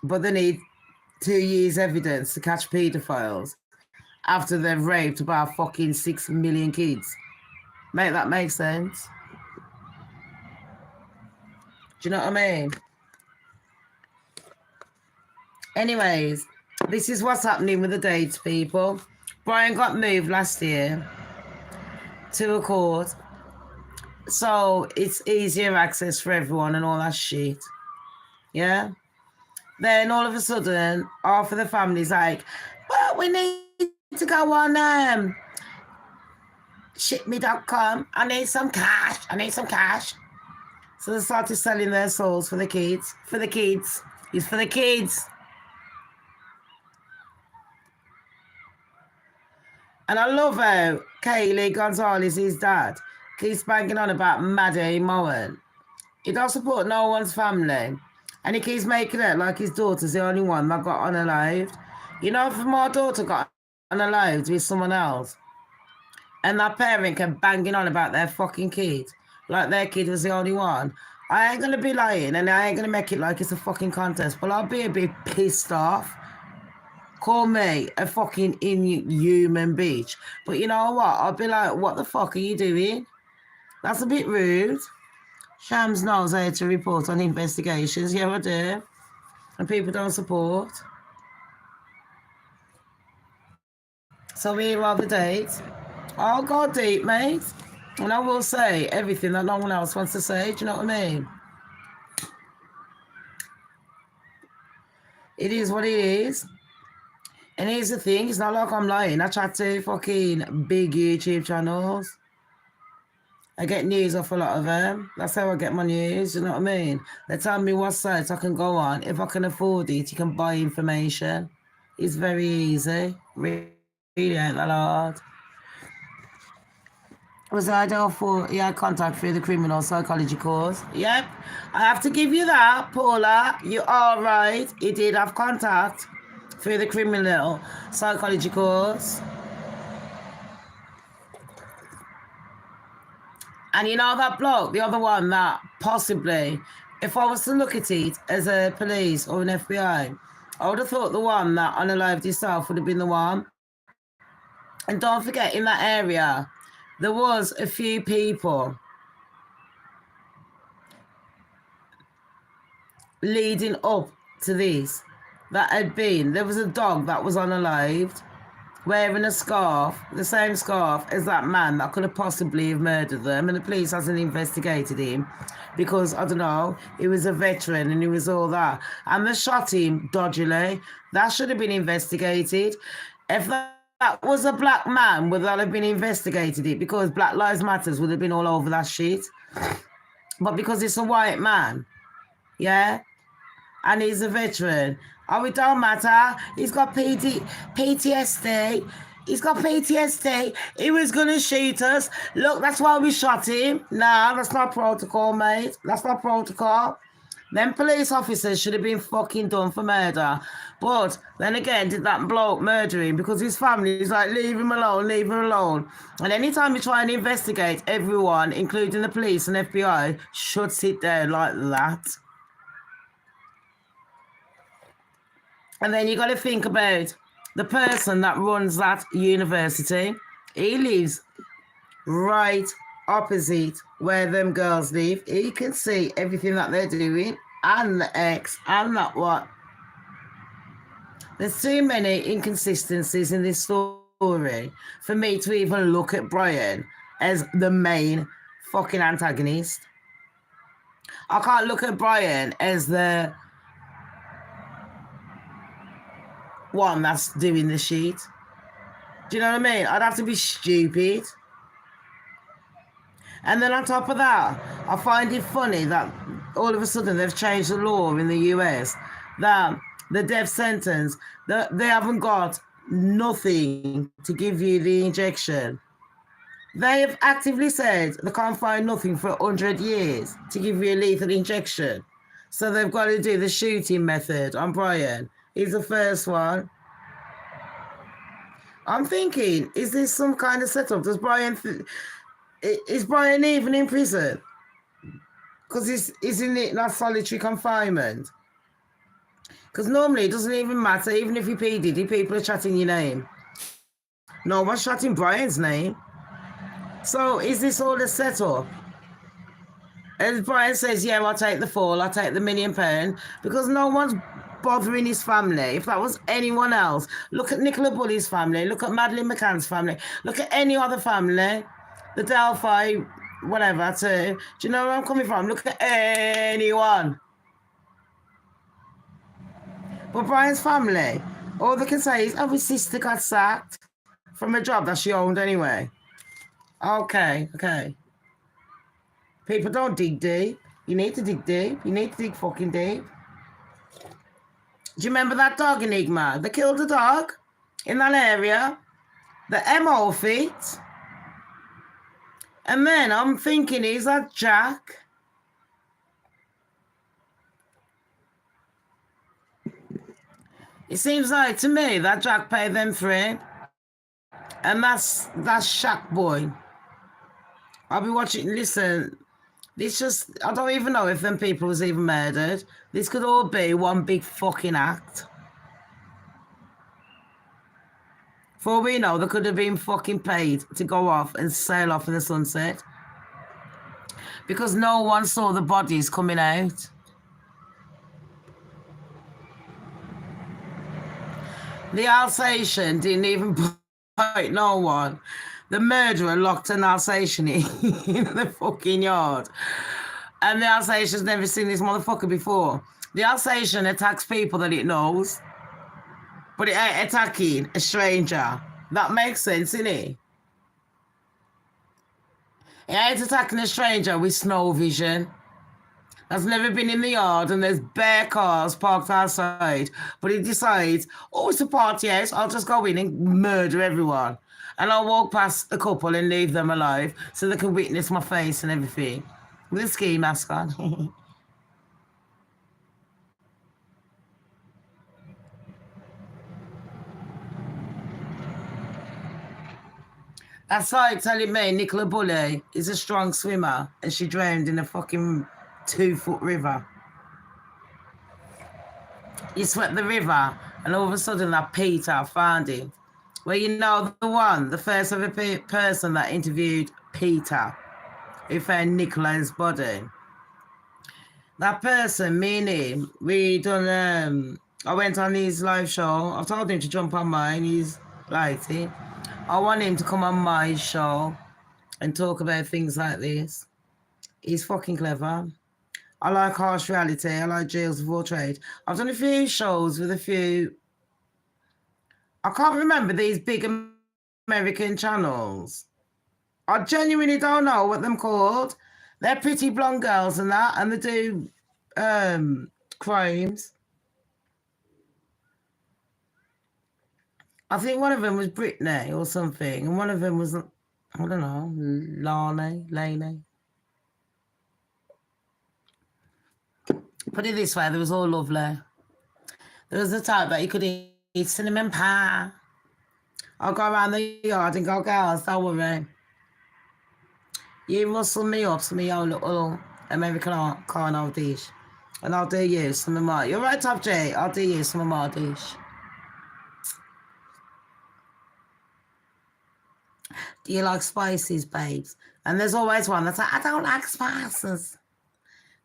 But they need 2 years evidence to catch paedophiles after they've raped about fucking 6 million kids. Make that make sense? Do you know what I mean? Anyways, this is what's happening with the dates, people. Brian got moved last year to a court, so it's easier access for everyone and all that shit. Yeah? Then all of a sudden, half of the family's like, well, we need to go on shipme.com. I need some cash. So they started selling their souls for the kids. It's for the kids. And I love how Kaylee Gonzalez, his dad, keeps banging on about Maddie Moen. He don't support no one's family. And he keeps making it like his daughter's the only one that got unalived. You know, if my daughter got unalived with someone else, and that parent kept banging on about their fucking kid, like their kid was the only one, I ain't gonna be lying and I ain't gonna make it like it's a fucking contest, but I'll be a bit pissed off. Call me a fucking inhuman bitch. But you know what? I'll be like, what the fuck are you doing? That's a bit rude. Shamz knows how to report on investigations. Yeah, I do. And people don't support. So here are the dates. I'll go deep, mate. And I will say everything that no one else wants to say. Do you know what I mean? It is what it is. And here's the thing. It's not like I'm lying. I chat to fucking big YouTube channels. I get news off a lot of them. That's how I get my news, you know what I mean? They tell me what sites I can go on. If I can afford it, you can buy information. It's very easy. Really ain't that hard. Was Idaho for he had contact through the criminal psychology course? Yep. I have to give you that, Paula. You are right. He did have contact through the criminal psychology course. And you know that bloke, the other one that possibly, if I was to look at it as a police or an FBI, I would have thought the one that unalived himself would have been the one. And don't forget, in that area, there was a few people leading up to this that had been, there was a dog that was unalived, wearing a scarf, the same scarf as that man that could have possibly have murdered them, and the police hasn't investigated him because, I don't know, he was a veteran and he was all that. And they shot him dodgily. That should have been investigated. If that was a black man, would that have been investigated it? Because Black Lives Matters would have been all over that shit. But because it's a white man, yeah, and he's a veteran, oh, it don't matter. He's got PTSD. He's got PTSD. He was going to shoot us. Look, that's why we shot him. Nah, that's not protocol, mate. That's not protocol. Them police officers should have been fucking done for murder. But then again, did that bloke murder him because his family is like, leave him alone, leave him alone. And anytime you try and investigate, everyone, including the police and FBI, should sit there like that. And then you got to think about the person that runs that university. He lives right opposite where them girls live. He can see everything that they're doing and the ex and that what. There's too many inconsistencies in this story for me to even look at Brian as the main fucking antagonist. I can't look at Brian as the one that's doing the shit. Do you know what I mean? I'd have to be stupid. And then on top of that, I find it funny that all of a sudden they've changed the law in the US that the death sentence, they haven't got nothing to give you the injection. They have actively said they can't find nothing for 100 years to give you a lethal injection. So they've got to do the shooting method on Brian. He's the first one. I'm thinking, is this some kind of setup? Does Brian... is Brian even in prison? Because isn't it not solitary confinement? Because normally it doesn't even matter, even if you pleaded, people are chatting your name. No one's chatting Brian's name. So is this all a setup? And Brian says, yeah, I'll take the fall, I'll take the £1 million, because no one's bothering his family. If that was anyone else, look at Nicola Bulley's family, look at Madeleine McCann's family, look at any other family, the Delphi, whatever, too. Do you know where I'm coming from? Look at anyone. But Brian's family, all they can say is, oh, his sister got sacked from a job that she owned anyway. Okay. People don't dig deep. You need to dig deep. You need to dig fucking deep. Do you remember that dog enigma? They killed a dog in that area. The MO feet. And then I'm thinking, is that Jack? It seems like to me that Jack paid them for it. And that's Shaq boy. I'll be watching, listen, this just, I don't even know if them people was even murdered. This could all be one big fucking act. For all we know, they could have been fucking paid to go off and sail off in the sunset. Because no one saw the bodies coming out. The Alsatian didn't even bite no one. The murderer locked an Alsatian in the fucking yard. And the Alsatian's never seen this motherfucker before. The Alsatian attacks people that it knows. But it ain't attacking a stranger. That makes sense, innit? It ain't attacking a stranger with snow vision. That's never been in the yard and there's bare cars parked outside. But he decides, oh, it's a party house. I'll just go in and murder everyone. And I'll walk past a couple and leave them alive so they can witness my face and everything. With a ski mask on. That's like telling me Nicola Bulley is a strong swimmer and she drowned in a fucking 2-foot river. He swept the river and all of a sudden that Peter found him. Well, you know the first ever person that interviewed Peter, who found Nicola's body. That person, me and him, we done, I went on his live show. I told him to jump on mine, he's liked it. I want him to come on my show and talk about things like this. He's fucking clever. I like harsh reality. I like jails of all trade. I've done a few shows with a few... I can't remember these big American channels. I genuinely don't know what they're called. They're pretty blonde girls and that, and they do crimes. I think one of them was Brittany or something, and one of them was, I don't know, Lane. Put it this way, they was all lovely. There was the type that you could eat cinnamon pie. I'll go around the yard and go, girls, don't worry. You rustle me up some of your little American carno dish. And I'll do you some of my... You're right, Top J. I'll do you some of my dish. Do you like spices, babes? And there's always one that's like, I don't like spices.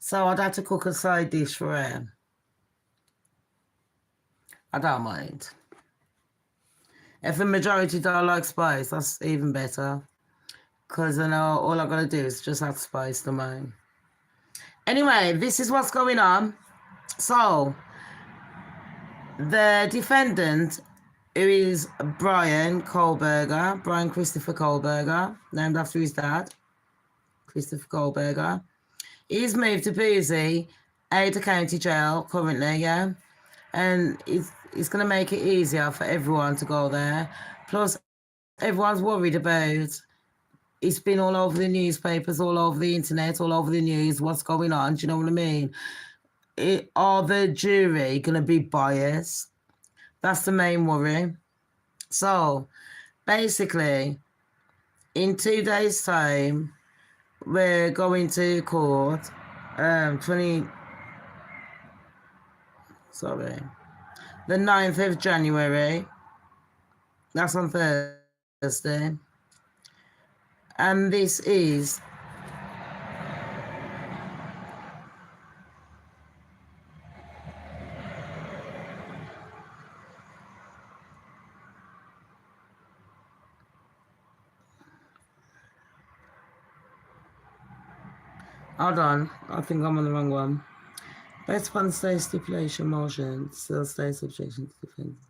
So I'd have to cook a side dish for him. I don't mind. If the majority don't like spice, that's even better. Because I know all I got to do is just add spice to mine. Anyway, this is what's going on. So, the defendant, who is Brian Christopher Kohlberger, named after his dad, Christopher Kohlberger. He's moved to Boozy, Ada County Jail currently, yeah? And it's going to make it easier for everyone to go there. Plus, everyone's worried about, it's been all over the newspapers, all over the internet, all over the news, what's going on, do you know what I mean? Are the jury going to be biased? That's the main worry. So basically, in 2 days' time, we're going to court. 20. Sorry, the 9th of January. That's on Thursday, and this is. Hold on, I think I'm on the wrong one. Based upon state stipulation motion, still state subjection to defense.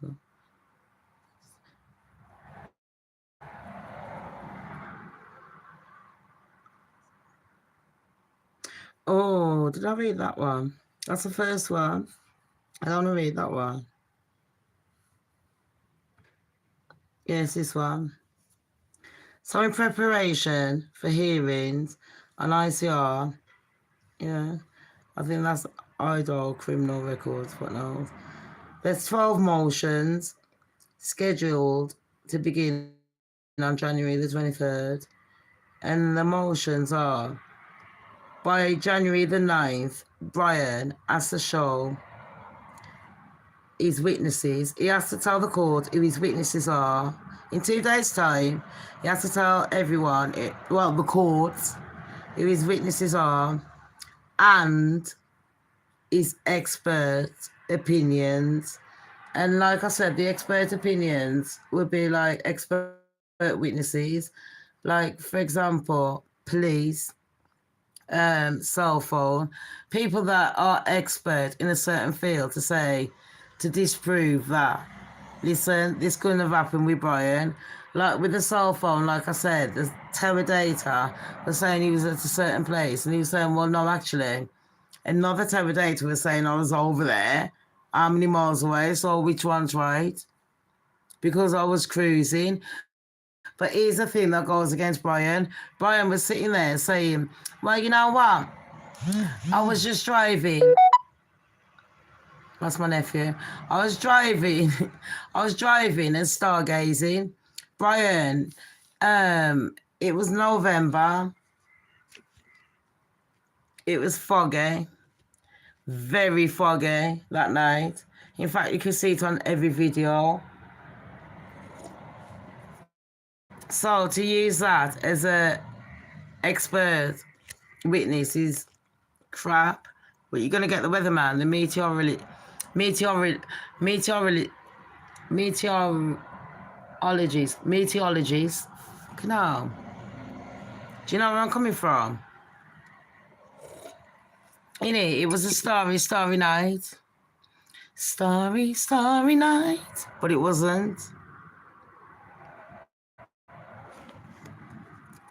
Oh, did I read that one? That's the first one. I don't want to read that one. Yes, this one. So in preparation for hearings on ICR, yeah, I think that's Idaho criminal records, whatnot. There's 12 motions scheduled to begin on January the 23rd. And the motions are, by January the 9th, Brian has to show his witnesses. He has to tell the court who his witnesses are. In 2 days' time, he has to tell everyone, the courts, who his witnesses are, and his expert opinions. And like I said, the expert opinions would be like expert witnesses. Like, for example, police, cell phone, people that are expert in a certain field to disprove that. Listen, this couldn't have happened with Brian. Like with the cell phone, like I said, the terror data was saying he was at a certain place, and he was saying, well, no, actually, another terror data was saying I was over there, how many miles away, so which one's right? Because I was cruising. But here's the thing that goes against Brian. Brian was sitting there saying, well, you know what? I was just driving. That's my nephew. I was driving and stargazing. Brian, it was November. It was foggy. Very foggy that night. In fact, you can see it on every video. So to use that as a expert witness is crap. But you're gonna get the weatherman, the meteorologist. No. Do you know where I'm coming from? It was a starry night. Starry night. But it wasn't.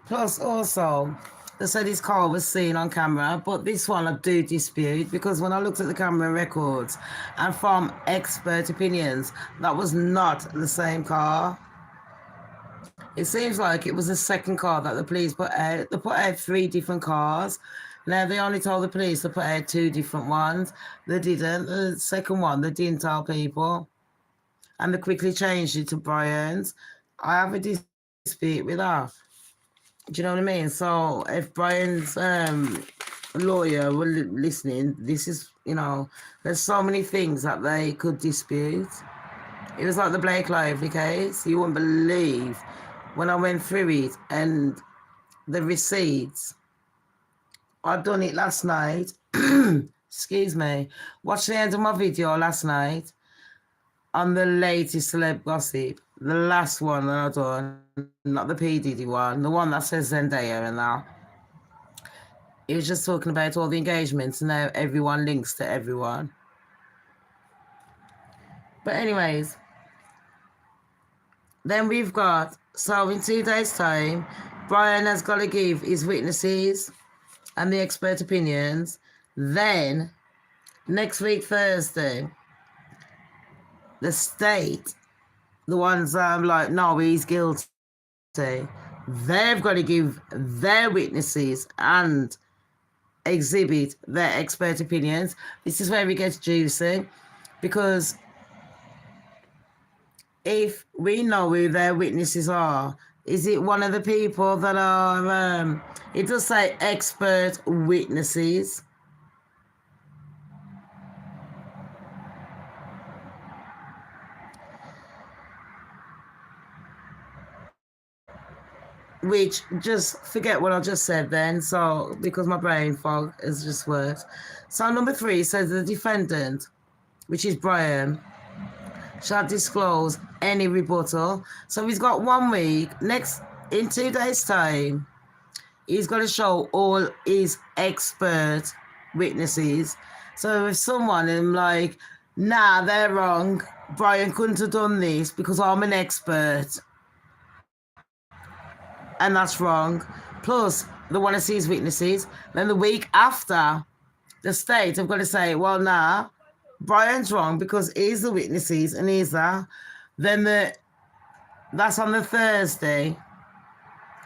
Plus, also, they said his car was seen on camera, but this one I do dispute because when I looked at the camera records and from expert opinions, that was not the same car. It seems like it was the second car that the police put out. They put out 3 different cars. Now, they only told the police to put out 2 different ones. They didn't. The second one, they didn't tell people. And they quickly changed it to Brian's. I have a dispute with that. Do you know what I mean? So if Brian's lawyer were listening, this is, there's so many things that they could dispute. It was like the Blake Lively case. You wouldn't believe when I went through it and the receipts. I'd done it last night. Excuse me. Watched the end of my video last night on the latest celeb gossip. The last one that I've done, not the P. Diddy one, the one that says Zendaya and that. It was just talking about all the engagements and now everyone links to everyone. But anyways, then we've got, so in 2 days' time, Brian has got to give his witnesses and the expert opinions. Then, next week, Thursday, the state, the ones that I'm like, no, he's guilty, they've got to give their witnesses and exhibit their expert opinions. This is where it gets juicy because if we know who their witnesses are, is it one of the people that are, it does say expert witnesses. Which, just forget what I just said then, so, because my brain fog is just worse. So number 3 says the defendant, which is Brian, shall disclose any rebuttal. So he's got 1 week. In 2 days' time, he's got to show all his expert witnesses. So if someone is like, nah, they're wrong, Brian couldn't have done this because I'm an expert, and that's wrong. Plus, they want to see his witnesses. Then the week after, the state have got to say, well, nah, Brian's wrong because he's the witnesses and he's that. Then that's on the Thursday.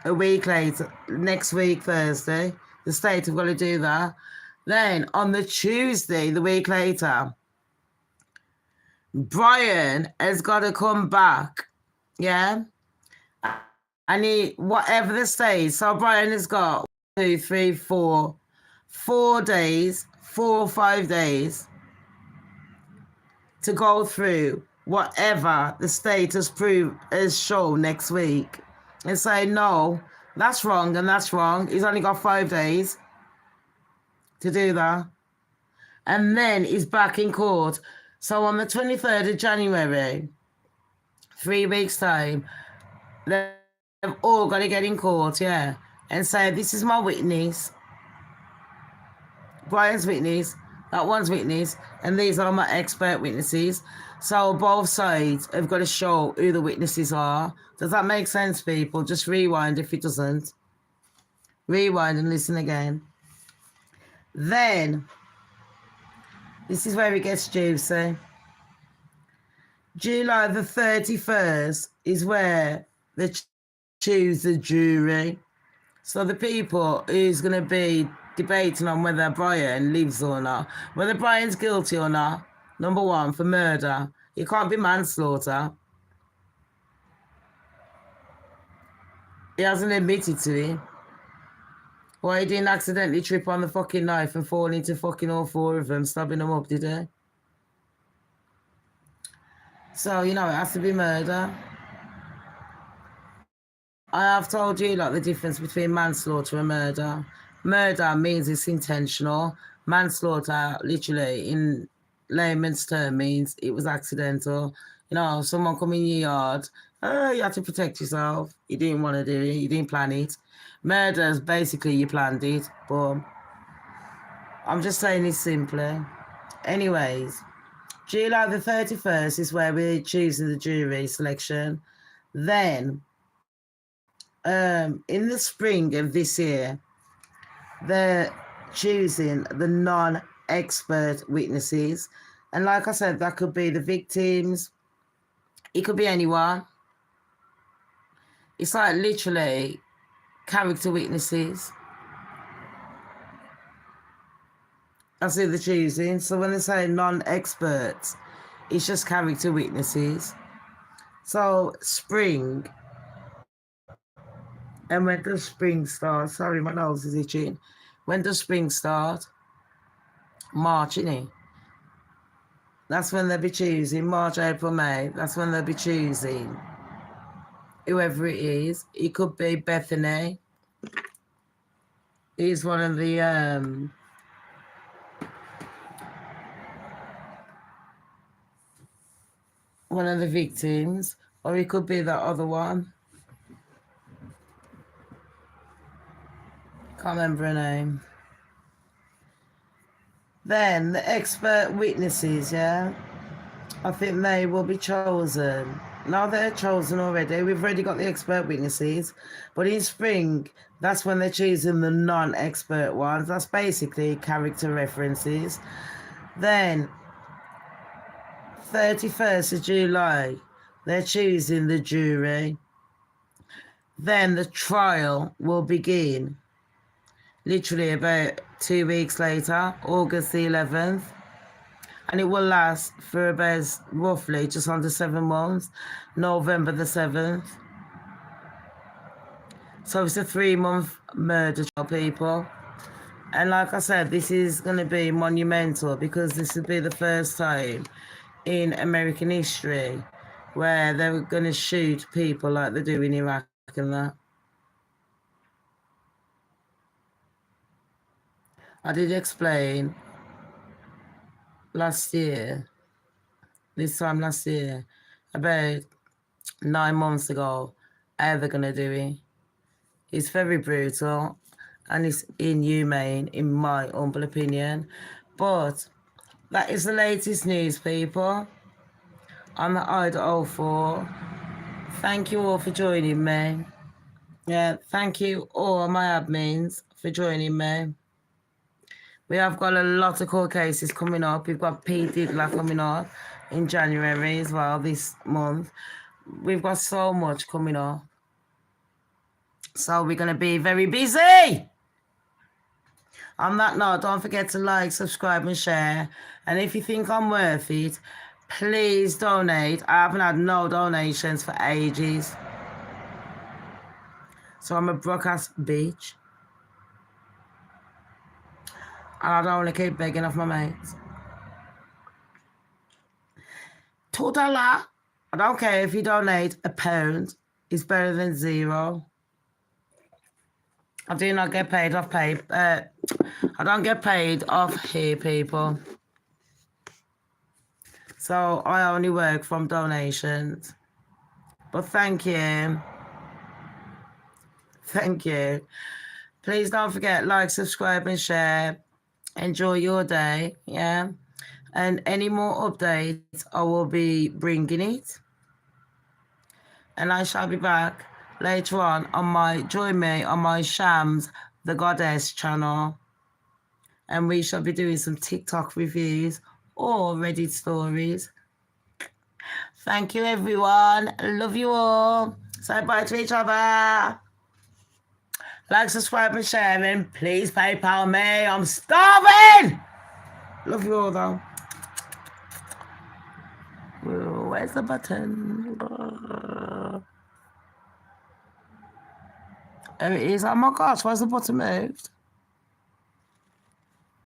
A week later, next week, Thursday, the state have got to do that. Then on the Tuesday, the week later, Brian has got to come back. Yeah. And whatever the stage, so Brian has got 2, 3, 4 days, 4 or 5 days to go through whatever the state has shown next week and say, no, that's wrong and that's wrong. He's only got 5 days to do that. And then he's back in court. So on the 23rd of January, 3 weeks' time, they've all got to get in court, yeah, and say, this is my witness, Brian's witness, that one's witness, and these are my expert witnesses. So both sides have got to show who the witnesses are. Does that make sense, people? Just rewind if it doesn't. Rewind and listen again. Then, this is where it gets juicy. July the 31st is where they choose the jury. So the people who's going to be debating on whether Brian lives or not, whether Brian's guilty or not, number 1, for murder. It can't be manslaughter. He hasn't admitted to it. Why, he didn't accidentally trip on the fucking knife and fall into fucking all 4 of them, stabbing them up, did he? So, it has to be murder. I have told you, the difference between manslaughter and murder. Murder means it's intentional. Manslaughter, literally, in layman's term, means it was accidental. Someone come in your yard, you have to protect yourself. You didn't want to do it. You didn't plan it. Murder is basically you planned it. But I'm just saying it simply. Anyways, July the 31st is where we're choosing the jury selection. Then, in the spring of this year, they're choosing the non-expert witnesses. And like I said, that could be the victims. It could be anyone. It's like literally character witnesses. That's who they're choosing. So when they say non-experts, it's just character witnesses. So spring. And when does spring start? Sorry, my nose is itching. When does spring start? March, innit? That's when they'll be choosing. March, April, May. That's when they'll be choosing whoever it is. It could be Bethany. He's one of the victims. Or it could be that other one. Can't remember her name. Then the expert witnesses, yeah, I think they will be chosen. Now they're chosen already. We've already got the expert witnesses. But in spring, that's when they're choosing the non-expert ones. That's basically character references. Then 31st of July, they're choosing the jury. Then the trial will begin. Literally about 2 weeks later, August the 11th. And it will last for about roughly just under 7 months, November the 7th. So it's a 3-month murder trial, people. And like I said, this is going to be monumental because this will be the first time in American history where they're going to shoot people like they do in Iraq and that. I did explain this time last year, about 9 months ago, how they're going to do it. It's very brutal and it's inhumane, in my humble opinion. But that is the latest news, people. I'm the Idaho 4. Thank you all for joining me. Yeah, thank you all my admins for joining me. We have got a lot of court cases coming up. We've got P. Diddler coming up in January as well this month. We've got so much coming up. So we're going to be very busy. On that note, don't forget to like, subscribe and share. And if you think I'm worth it, please donate. I haven't had no donations for ages. So I'm a broadcast bitch. And I don't want to keep begging off my mates. $2. I don't care if you donate £1. It's better than 0. I do not get paid off I don't get paid off here, people. So I only work from donations. But thank you. Thank you. Please don't forget, like, subscribe and share. Enjoy your day, yeah? And any more updates, I will be bringing it. And I shall be back later on join me on my Shamz, the Goddess channel. And we shall be doing some TikTok reviews or Reddit stories. Thank you, everyone. Love you all. Say bye to each other. Like, subscribe, and share. And please PayPal me. I'm starving. Love you all, though. Where's the button? There it is. Oh my gosh, where's the button moved?